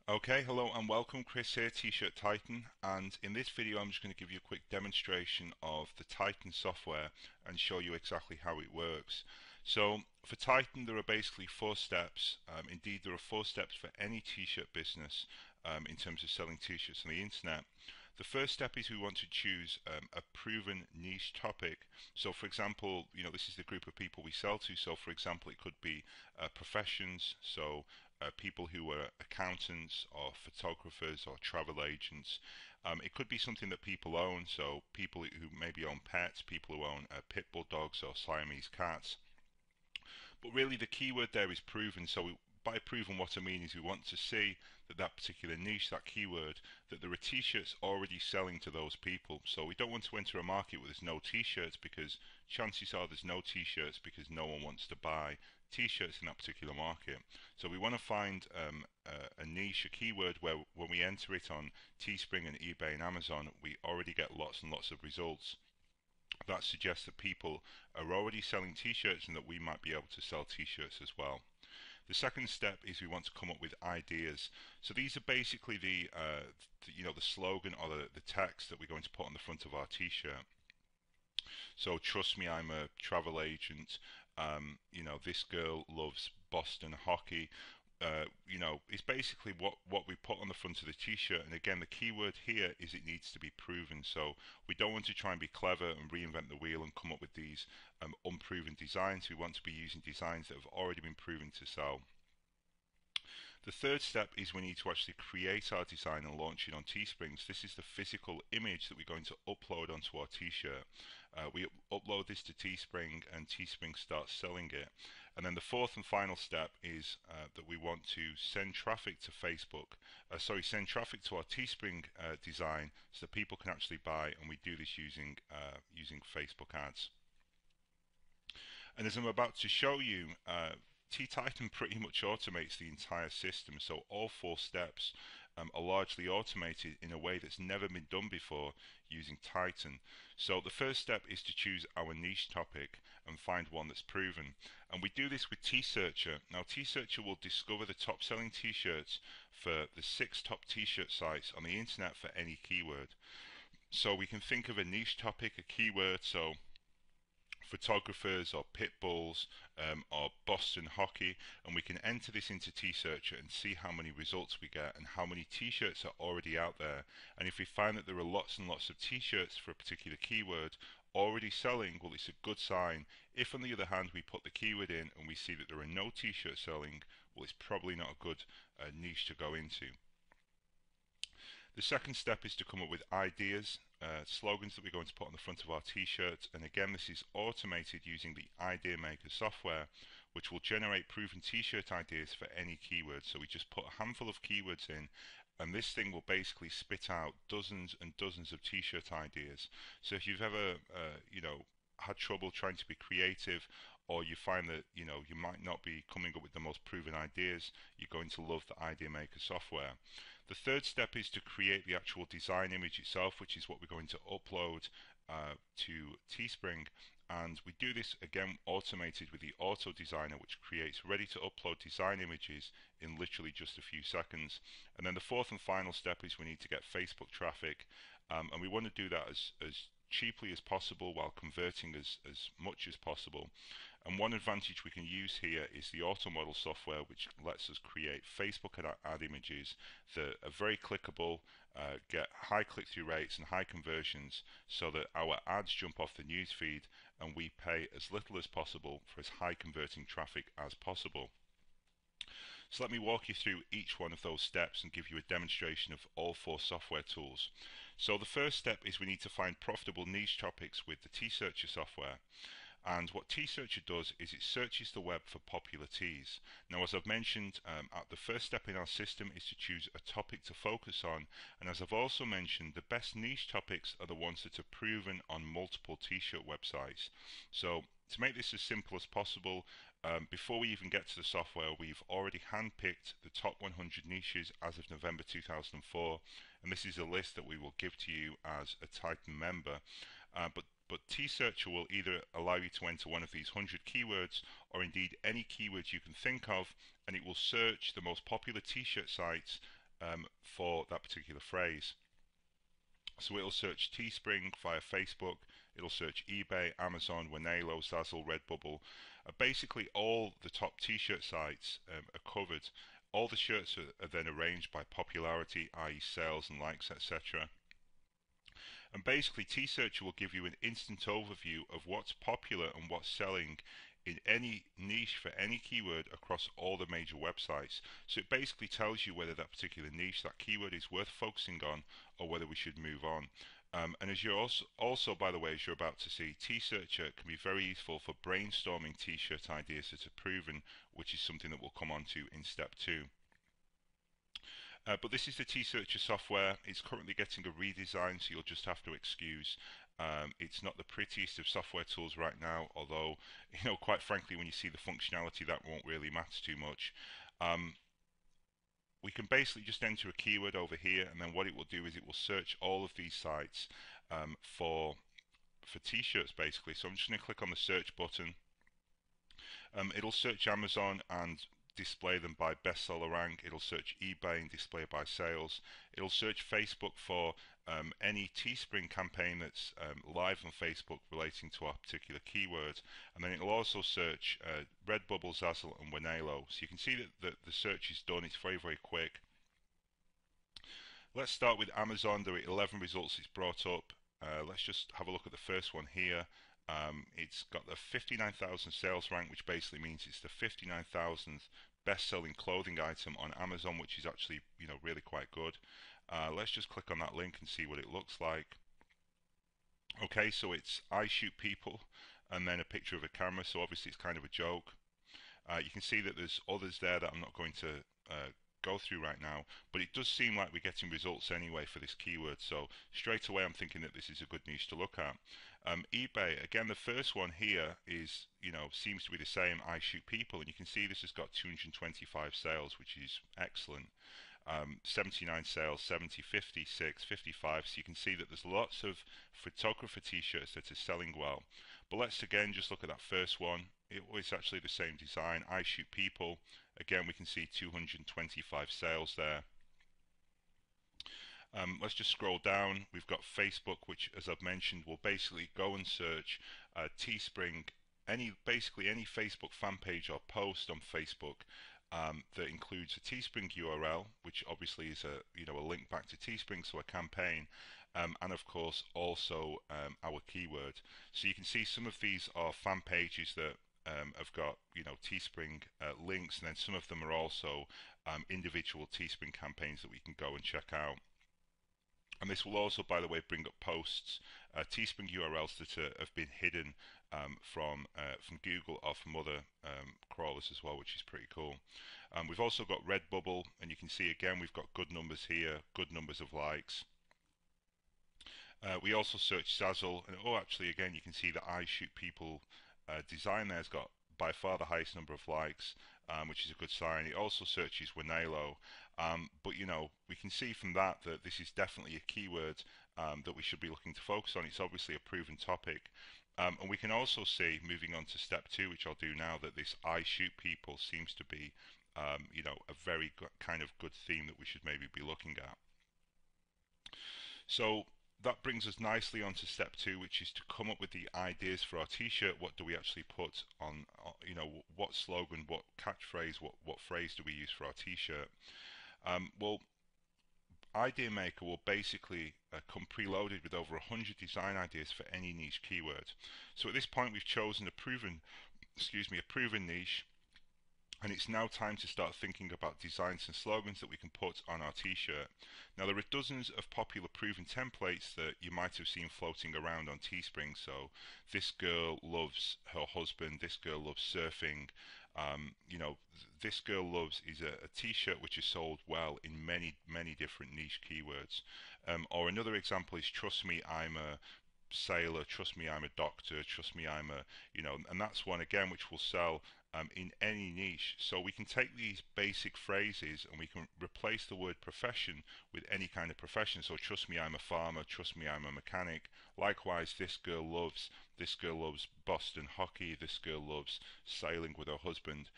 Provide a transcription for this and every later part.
Okay, hello and welcome. Chris here, TShirt Titan, and in this video I'm just going to give you a quick demonstration of the Titan software and show you exactly how it works. So for Titan there are basically four steps. Indeed there are four steps for any t-shirt business in terms of selling t-shirts on the internet. The first step is we want to choose a proven niche topic. So for example, this is the group of people we sell to. So for example, it could be professions, so people who are accountants or photographers or travel agents. It could be something that people own, so people who maybe own pets, people who own pit bull dogs or Siamese cats. But really the keyword there is proven, so by proven what I mean is we want to see that that particular niche, that keyword, that there are t-shirts already selling to those people. So we don't want to enter a market where there's no t-shirts, because chances are there's no t-shirts because no one wants to buy t-shirts in that particular market. So we want to find a niche, a keyword where when we enter it on TeeSpring and eBay and Amazon, we already get lots and lots of results. That suggests that people are already selling t-shirts and that we might be able to sell t-shirts as well. The second step is we want to come up with ideas. So these are basically the slogan or the text that we're going to put on the front of our t-shirt. So trust me, I'm a travel agent. This girl loves Boston hockey. It's basically what we put on the front of the t-shirt. And again, the keyword here is it needs to be proven. So we don't want to try and be clever and reinvent the wheel and come up with these unproven designs. We want to be using designs that have already been proven to sell. The third step is we need to actually create our design and launch it on TeeSpring. So this is the physical image that we're going to upload onto our t-shirt. We upload this to TeeSpring and TeeSpring starts selling it. And then the fourth and final step is that we want to send traffic to Facebook. Send traffic to our TeeSpring design so that people can actually buy, and we do this using Facebook ads. And as I'm about to show you, Titan pretty much automates the entire system, so all four steps are largely automated in a way that's never been done before using Titan. So the first step is to choose our niche topic and find one that's proven. And we do this with T-Searcher. Now T-Searcher will discover the top selling t-shirts for the 6 top t-shirt sites on the internet for any keyword. So we can think of a niche topic, a keyword, so photographers or pit bulls or Boston hockey, and we can enter this into T-Searcher and see how many results we get and how many t-shirts are already out there. And if we find that there are lots and lots of t-shirts for a particular keyword already selling, well, it's a good sign. If on the other hand we put the keyword in and we see that there are no t-shirts selling, well, it's probably not a good niche to go into. The second step is to come up with ideas, slogans that we're going to put on the front of our t-shirt, and again this is automated using the Idea Maker software, which will generate proven t-shirt ideas for any keyword. So we just put a handful of keywords in, and this thing will basically spit out dozens and dozens of t-shirt ideas. So if you've ever had trouble trying to be creative, or you find that you might not be coming up with the most proven ideas, you're going to love the Idea Maker software. The third step is to create the actual design image itself, which is what we're going to upload to TeeSpring. And we do this again automated with the Auto Designer, which creates ready to upload design images in literally just a few seconds. And then the fourth and final step is we need to get Facebook traffic, and we want to do that as cheaply as possible while converting as much as possible. And one advantage we can use here is the auto model software, which lets us create Facebook ad images that are very clickable, get high click-through rates and high conversions, so that our ads jump off the newsfeed and we pay as little as possible for as high converting traffic as possible. So let me walk you through each one of those steps and give you a demonstration of all four software tools. So the first step is we need to find profitable niche topics with the T-Searcher software. And what T-Searcher does is it searches the web for popular teas. Now, as I've mentioned, the first step in our system is to choose a topic to focus on. And as I've also mentioned, the best niche topics are the ones that are proven on multiple t-shirt websites. So to make this as simple as possible, before we even get to the software, we've already handpicked the top 100 niches as of November 2004. And this is a list that we will give to you as a Titan member. But T-Searcher will either allow you to enter one of these 100 keywords, or indeed any keywords you can think of, and it will search the most popular t-shirt sites for that particular phrase. So it'll search TeeSpring via Facebook, it'll search eBay, Amazon, Wanelo, Zazzle, Redbubble. Basically all the top t-shirt sites are covered. All the shirts are then arranged by popularity, i.e. sales and likes, etc. And basically T-Searcher will give you an instant overview of what's popular and what's selling in any niche for any keyword across all the major websites. So it basically tells you whether that particular niche, that keyword is worth focusing on or whether we should move on. And as you're also, by the way, as you're about to see, T-Searcher can be very useful for brainstorming t-shirt ideas that are proven, which is something that we'll come on to in step 2. But this is the TShirt software. It's currently getting a redesign, so you'll just have to excuse. It's not the prettiest of software tools right now, although, quite frankly, when you see the functionality, that won't really matter too much. We can basically just enter a keyword over here, and then what it will do is it will search all of these sites for t-shirts, basically. So I'm just going to click on the search button. It'll search Amazon and display them by bestseller rank. It'll search eBay and display by sales. It'll search Facebook for any TeeSpring campaign that's live on Facebook relating to a particular keyword, and then it'll also search Redbubble, Zazzle and Wanelo. So you can see that the search is done. It's very, very quick. Let's start with Amazon. There are 11 results it's brought up. Let's just have a look at the first one here. It's got the 59,000 sales rank, which basically means it's the 59,000th best-selling clothing item on Amazon, which is actually, really quite good. Let's just click on that link and see what it looks like. Okay, so it's I shoot people, and then a picture of a camera, so obviously it's kind of a joke. You can see that there's others there that I'm not going to go through right now, but it does seem like we're getting results anyway for this keyword, so straight away I'm thinking that this is a good niche to look at. eBay, again, the first one here is, seems to be the same, I shoot people, and you can see this has got 225 sales, which is excellent. 79 sales, 70, 56, 55, so you can see that there's lots of photographer t-shirts that are selling well. But let's again just look at that first one. It was actually the same design, I shoot people. Again, we can see 225 sales there. Let's just scroll down. We've got Facebook, which, as I've mentioned, will basically go and search TeeSpring, basically any Facebook fan page or post on Facebook that includes a TeeSpring URL, which obviously is a link back to TeeSpring, so a campaign, and of course also our keyword. So you can see some of these are fan pages that have got TeeSpring links, and then some of them are also individual TeeSpring campaigns that we can go and check out. And this will also, by the way, bring up posts, TeeSpring URLs that have been hidden from Google or from other crawlers as well, which is pretty cool. We've also got Redbubble, and you can see again we've got good numbers here, good numbers of likes. We also search Zazzle, and actually again you can see that I shoot people design there has got by far the highest number of likes, which is a good sign. It also searches Wanelo, but we can see from that that this is definitely a keyword that we should be looking to focus on. It's obviously a proven topic, and we can also see, moving on to step 2, which I'll do now, that this I shoot people seems to be a very kind of good theme that we should maybe be looking at. So that brings us nicely on to step 2, which is to come up with the ideas for our t-shirt. What do we actually put on, what slogan, what catchphrase, what phrase do we use for our t-shirt? Well, Idea Maker will basically come preloaded with over 100 design ideas for any niche keyword. So at this point we've chosen a proven niche, and it's now time to start thinking about designs and slogans that we can put on our t-shirt. Now there are dozens of popular proven templates that you might have seen floating around on TeeSpring. So this girl loves her husband, this girl loves surfing, this girl loves is a t-shirt which is sold well in many different niche keywords. Or another example is trust me I'm a sailor, trust me I'm a doctor, trust me I'm a, and that's one again which will sell in any niche. So we can take these basic phrases and we can replace the word profession with any kind of profession. So trust me I'm a farmer, trust me I'm a mechanic. Likewise, this girl loves Boston hockey, this girl loves sailing with her husband.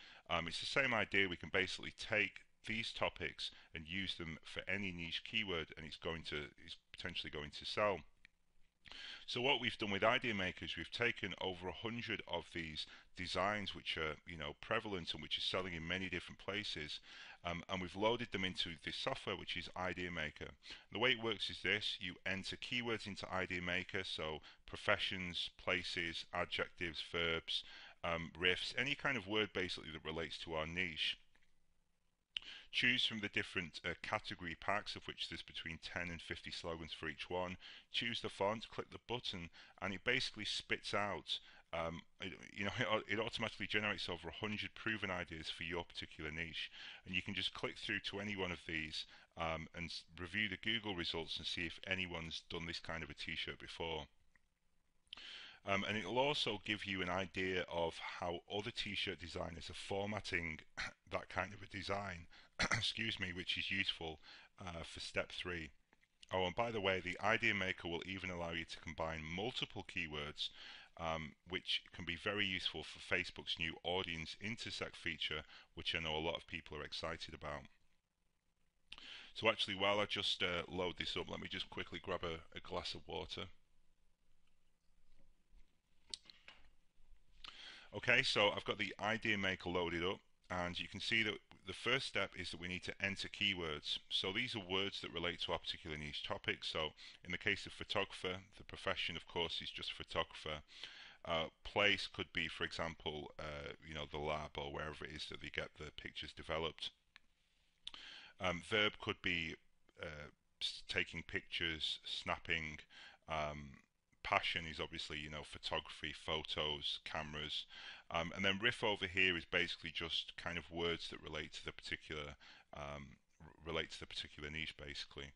It's the same idea. We can basically take these topics and use them for any niche keyword, and it's potentially going to sell. So what we've done with Idea Maker is we've taken over 100 of these designs which are, prevalent and which are selling in many different places, and we've loaded them into this software which is Idea Maker. The way it works is this: you enter keywords into Idea Maker, so professions, places, adjectives, verbs, riffs, any kind of word basically that relates to our niche. Choose from the different category packs, of which there's between 10 and 50 slogans for each one. Choose the font, click the button, and it basically spits out, it automatically generates over 100 proven ideas for your particular niche. And you can just click through to any one of these and review the Google results and see if anyone's done this kind of a t-shirt before. And it will also give you an idea of how other t-shirt designers are formatting that kind of a design, excuse me, which is useful for step 3. Oh, and by the way, the Idea Maker will even allow you to combine multiple keywords, which can be very useful for Facebook's new audience intersect feature, which I know a lot of people are excited about. So actually, while I just load this up, let me just quickly grab a glass of water. Okay, so I've got the Idea Maker loaded up, and you can see that the first step is that we need to enter keywords. So these are words that relate to our particular niche topic. So in the case of photographer, the profession, of course, is just photographer. Place could be, for example, the lab or wherever it is that they get the pictures developed. Verb could be taking pictures, snapping. Passion is obviously, photography, photos, cameras. And then riff over here is basically just kind of words that relate to the particular niche, basically.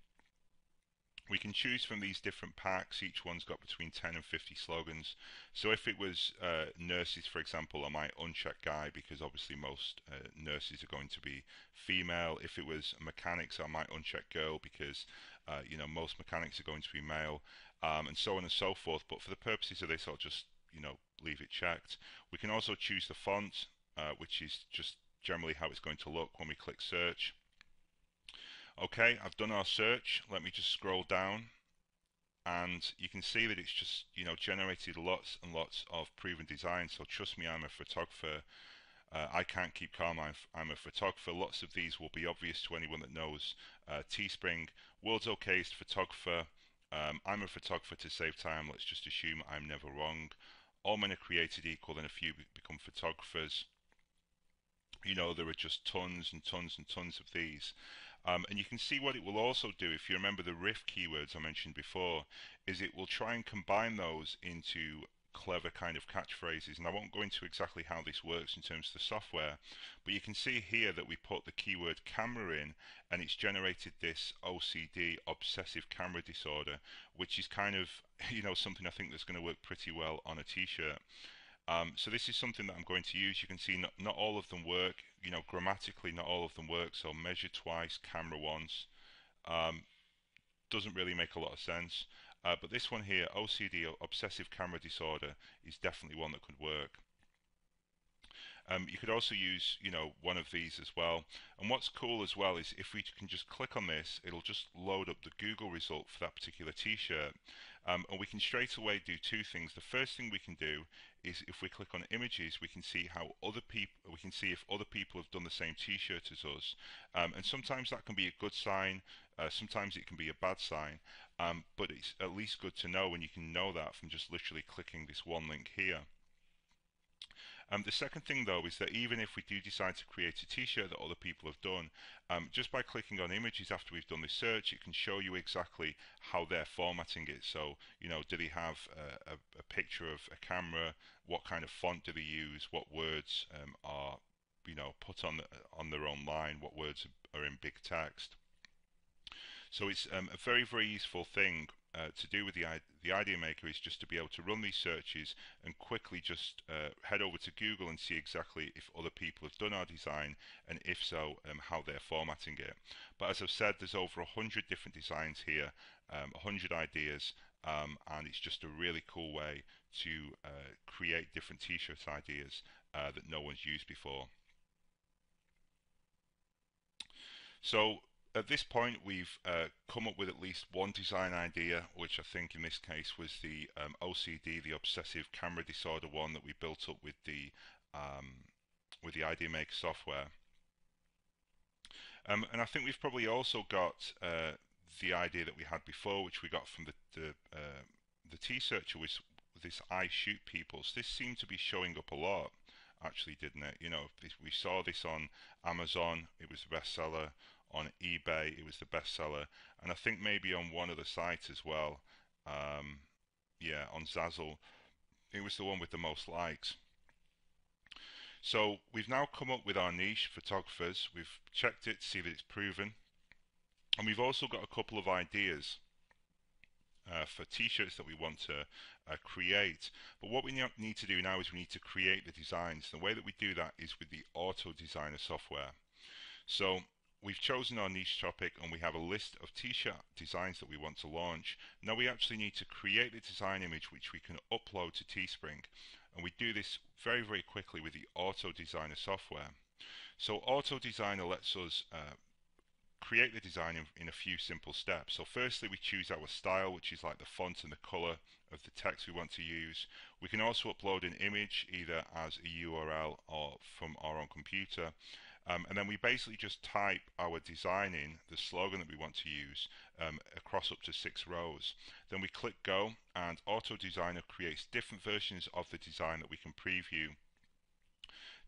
We can choose from these different packs. Each one's got between 10 and 50 slogans. So if it was nurses, for example, I might uncheck guy, because obviously most nurses are going to be female. If it was mechanics, I might uncheck girl, because most mechanics are going to be male, and so on and so forth. But for the purposes of this, I'll just leave it checked. We can also choose the font, which is just generally how it's going to look when we click search. Okay, I've done our search. Let me just scroll down, and you can see that it's just generated lots and lots of proven designs. So trust me, I'm a photographer. I can't keep calm. I'm a photographer. Lots of these will be obvious to anyone that knows TeeSpring. World's okayest photographer. I'm a photographer to save time. Let's just assume I'm never wrong. All men are created equal, and a few become photographers. There are just tons and tons and tons of these. And you can see what it will also do, if you remember the riff keywords I mentioned before, is it will try and combine those into clever kind of catchphrases. And I won't go into exactly how this works in terms of the software, but you can see here that we put the keyword camera in, and it's generated this OCD, obsessive camera disorder, which is kind of something I think that's going to work pretty well on a t-shirt. So this is something that I'm going to use. You can see not all of them work, grammatically not all of them work. So measure twice, camera once, doesn't really make a lot of sense. But this one here, OCD, obsessive camera disorder, is definitely one that could work. You could also use, one of these as well. And what's cool as well is if we can just click on this, it'll just load up the Google result for that particular t-shirt. And we can straight away do two things. The first thing we can do is if we click on images, we can see if other people have done the same t-shirt as us. And sometimes that can be a good sign. Sometimes it can be a bad sign. But it's at least good to know, and you can know that from just literally clicking this one link here. The second thing though is that even if we do decide to create a t-shirt that other people have done, just by clicking on images after we've done the search, it can show you exactly how they're formatting it. So, do they have a picture of a camera? What kind of font do they use? What words are, put on their own line? What words are in big text? So it's a very, very useful thing to do with the Idea Maker, is just to be able to run these searches and quickly just head over to Google and see exactly if other people have done our design, and if so, how they're formatting it. But as I've said, there's over 100 different designs here, 100 ideas, and it's just a really cool way to create different t-shirt ideas that no one's used before. So at this point, we've come up with at least one design idea, which I think in this case was the OCD, the obsessive camera disorder one that we built up with the Idea Maker software. And I think we've probably also got the idea that we had before, which we got from the T-Searcher, was this I shoot people. So this seemed to be showing up a lot, actually, didn't it? You know, we saw this on Amazon, it was the bestseller. On eBay, it was the bestseller, and I think maybe on one other site as well. Um, yeah, on Zazzle, it was the one with the most likes. So we've now come up with our niche, photographers. We've checked it to see that it's proven, and we've also got a couple of ideas for t-shirts that we want to create. But what we need to do now is we need to create the designs. The way that we do that is with the Auto Designer software. So we've chosen our niche topic and we have a list of t-shirt designs that we want to launch. Now we actually need to create the design image which we can upload to TeeSpring, and we do this very, very quickly with the Auto Designer software. So Auto Designer lets us create the design in a few simple steps. So firstly, we choose our style, which is like the font and the color of the text we want to use. We can also upload an image either as a URL or from our own computer. And then we basically just type our design in, the slogan that we want to use, across up to 6 rows. Then we click go, and Auto Designer creates different versions of the design that we can preview.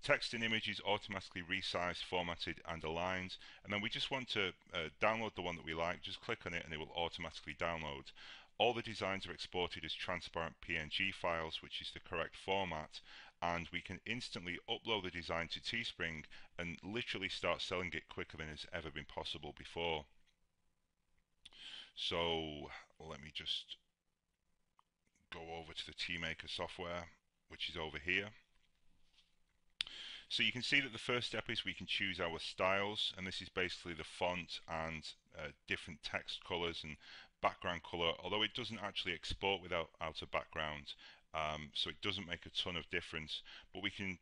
Text and image is automatically resized, formatted and aligned, and then we just want to download the one that we like. Just click on it and it will automatically download. All the designs are exported as transparent PNG files, which is the correct format, and we can instantly upload the design to TeeSpring and literally start selling it quicker than has ever been possible before. So let me just go over to the TeeMaker software, which is over here. So you can see that the first step is we can choose our styles, and this is basically the font and different text colors and background color, although it doesn't actually export without a background, so it doesn't make a ton of difference. But we can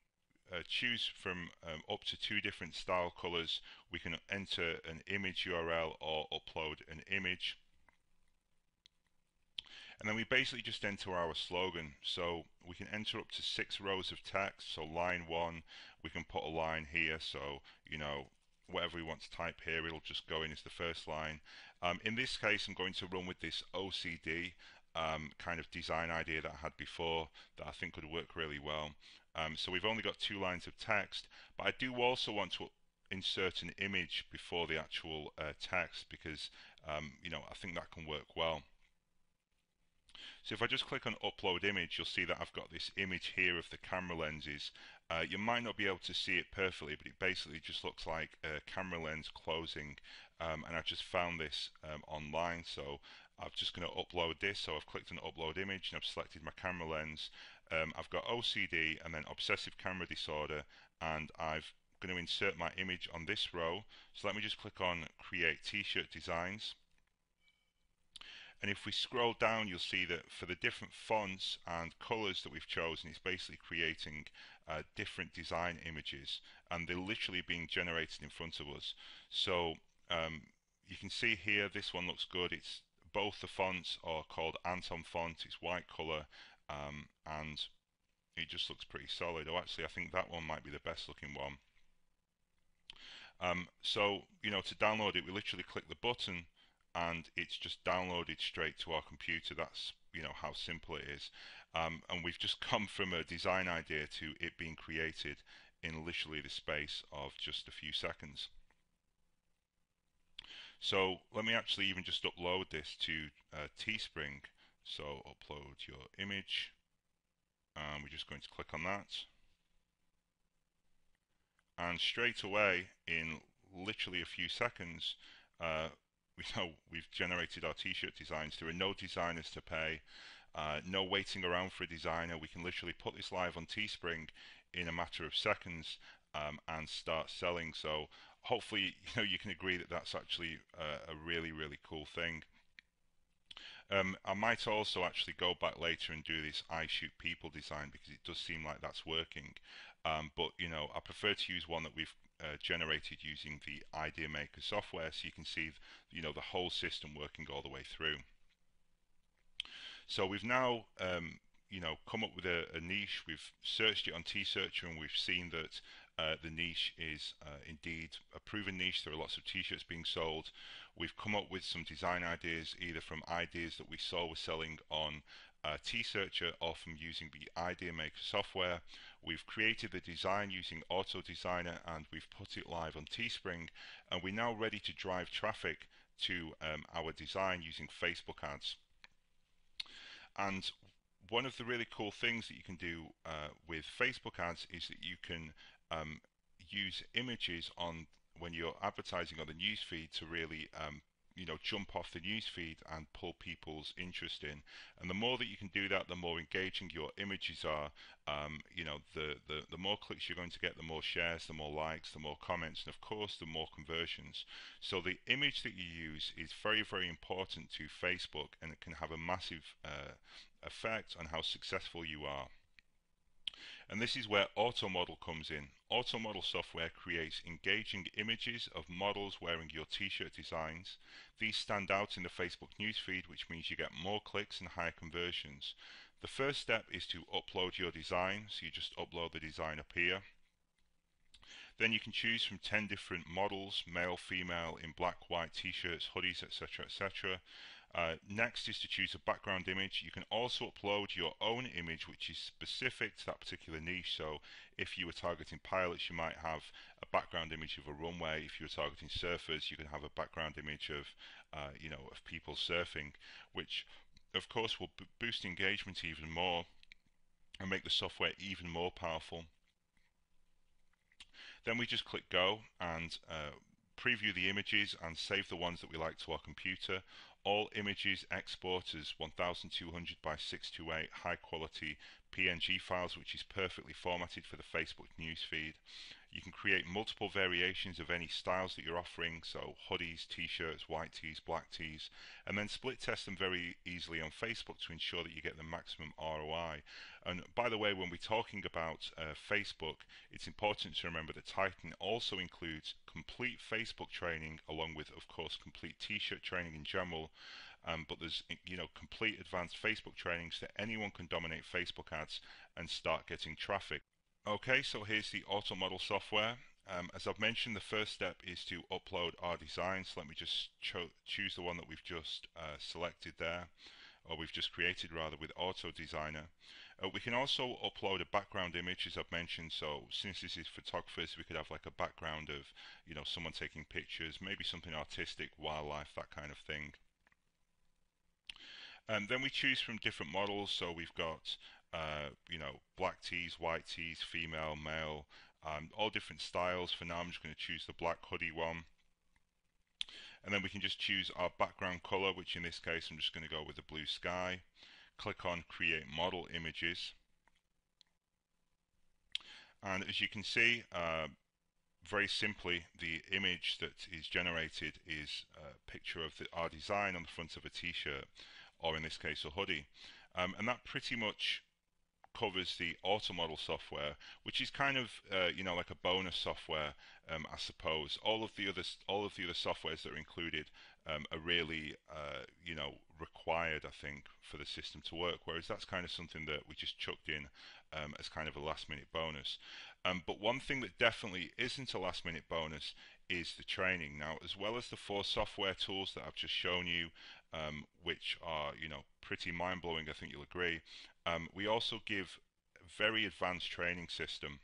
choose from up to 2 different style colors. We can enter an image URL or upload an image. And then we basically just enter our slogan. So we can enter up to 6 rows of text. So line 1, we can put a line here. So, you know, whatever we want to type here, it'll just go in as the first line. In this case, I'm going to run with this OCD kind of design idea that I had before that I think would work really well. So we've only got 2 lines of text, but I do also want to insert an image before the actual text because, you know, I think that can work well. So if I just click on upload image, you'll see that I've got this image here of the camera lenses. You might not be able to see it perfectly, but it basically just looks like a camera lens closing. And I just found this online, so I'm just going to upload this. So I've clicked on upload image and I've selected my camera lens. I've got OCD and then obsessive camera disorder, and I'm going to insert my image on this row. So let me just click on create t-shirt designs. And if we scroll down, you'll see that for the different fonts and colors that we've chosen, it's basically creating different design images, and they're literally being generated in front of us. So you can see here, this one looks good. It's both the fonts are called Anton font. It's white color, and it just looks pretty solid. Oh, actually, I think that one might be the best looking one. So, you know, to download it, we literally click the button and it's just downloaded straight to our computer. That's, you know, how simple it is. And we've just come from a design idea to it being created in literally the space of just a few seconds. So let me actually even just upload this to TeeSpring. So upload your image, and we're just going to click on that. And straight away, in literally a few seconds, we've generated our t-shirt designs. There are no designers to pay, no waiting around for a designer. We can literally put this live on TeeSpring in a matter of seconds and start selling. So hopefully, you know, you can agree that that's actually a really, really cool thing. I might also actually go back later and do this I shoot people design because it does seem like that's working. But you know, I prefer to use one that we've generated using the Idea Maker software, so you can see, the whole system working all the way through. So we've now, come up with a niche. We've searched it on T-Searcher, and we've seen that the niche is indeed a proven niche. There are lots of T-shirts being sold. We've come up with some design ideas, either from ideas that we saw were selling on T-Searcher or from using the Idea Maker software. We've created the design using Auto Designer, and we've put it live on TeeSpring, and we're now ready to drive traffic to our design using Facebook ads. And one of the really cool things that you can do with Facebook ads is that you can use images on when you're advertising on the newsfeed to really jump off the newsfeed and pull people's interest in. And the more that you can do that, the more engaging your images are. The more clicks you're going to get, the more shares, the more likes, the more comments, and of course the more conversions. So the image that you use is very, very important to Facebook, and it can have a massive effect on how successful you are. And this is where Auto Model comes in. Auto Model software creates engaging images of models wearing your t-shirt designs. These stand out in the Facebook newsfeed, which means you get more clicks and higher conversions. The first step is to upload your design, so you just upload the design up here. Then you can choose from 10 different models, male, female, in black, white, t-shirts, hoodies, etc., etc. Next is to choose a background image. You can also upload your own image, which is specific to that particular niche. So if you were targeting pilots, you might have a background image of a runway. If you were targeting surfers, you can have a background image of of people surfing, which of course will boost engagement even more and make the software even more powerful. Then we just click go and preview the images and save the ones that we like to our computer. All images export as 1200 by 628 high quality PNG files, which is perfectly formatted for the Facebook newsfeed. You can create multiple variations of any styles that you're offering, so hoodies, t-shirts, white tees, black tees, and then split test them very easily on Facebook to ensure that you get the maximum ROI. And by the way, when we're talking about Facebook, it's important to remember that Titan also includes complete Facebook training, along with, of course, complete t-shirt training in general. But there's complete advanced Facebook training so that anyone can dominate Facebook ads and start getting traffic. Okay, so here's the Auto Model software. As I've mentioned, the first step is to upload our design. So let me just choose the one that we've just selected there, or we've just created rather, with Auto Designer. We can also upload a background image, as I've mentioned. So since this is photographers, we could have like a background of someone taking pictures, maybe something artistic, wildlife, that kind of thing. And then we choose from different models. So we've got black tees, white tees, female, male, all different styles. For now, I'm just going to choose the black hoodie one. And then we can just choose our background color, which in this case, I'm just going to go with the blue sky. Click on Create Model Images. And as you can see, very simply, the image that is generated is a picture of our design on the front of a t-shirt, or in this case, a hoodie. And that pretty much covers the Auto Model software, which is kind of like a bonus software, I suppose. All of the other softwares that are included are really required, I think, for the system to work. Whereas that's kind of something that we just chucked in as kind of a last-minute bonus. But one thing that definitely isn't a last-minute bonus is the training. Now, as well as the 4 software tools that I've just shown you, which are pretty mind-blowing, I think you'll agree. We also give a very advanced training system.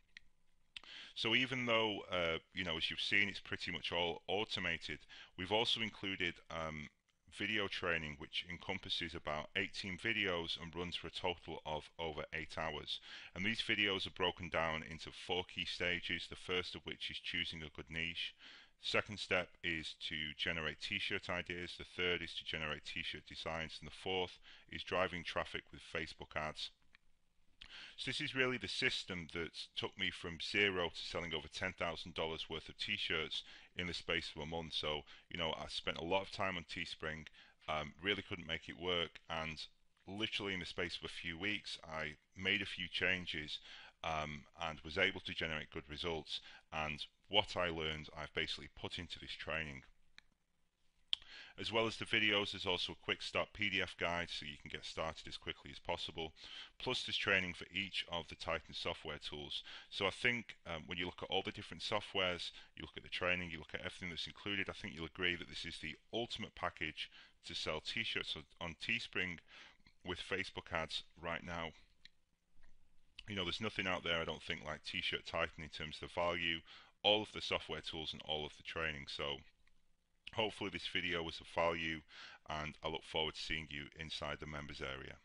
So even though, as you've seen, it's pretty much all automated, we've also included video training, which encompasses about 18 videos and runs for a total of over 8 hours. And these videos are broken down into 4 key stages, the first of which is choosing a good niche. Second step is to generate t-shirt ideas. The third is to generate t-shirt designs. And the fourth is driving traffic with Facebook ads. So this is really the system that took me from zero to selling over $10,000 worth of t-shirts in the space of a month. So, I spent a lot of time on TeeSpring, really couldn't make it work, and literally in the space of a few weeks, I made a few changes, and was able to generate good results. And what I learned, I've basically put into this training. As well as the videos, there's also a quick start PDF guide so you can get started as quickly as possible. Plus there's training for each of the Titan software tools. So I think when you look at all the different softwares, you look at the training, you look at everything that's included, I think you'll agree that this is the ultimate package to sell t-shirts on TeeSpring with Facebook ads right now. You know, there's nothing out there, I don't think, like TShirt Titan in terms of the value, all of the software tools and all of the training. So hopefully this video was of value, and I look forward to seeing you inside the members area.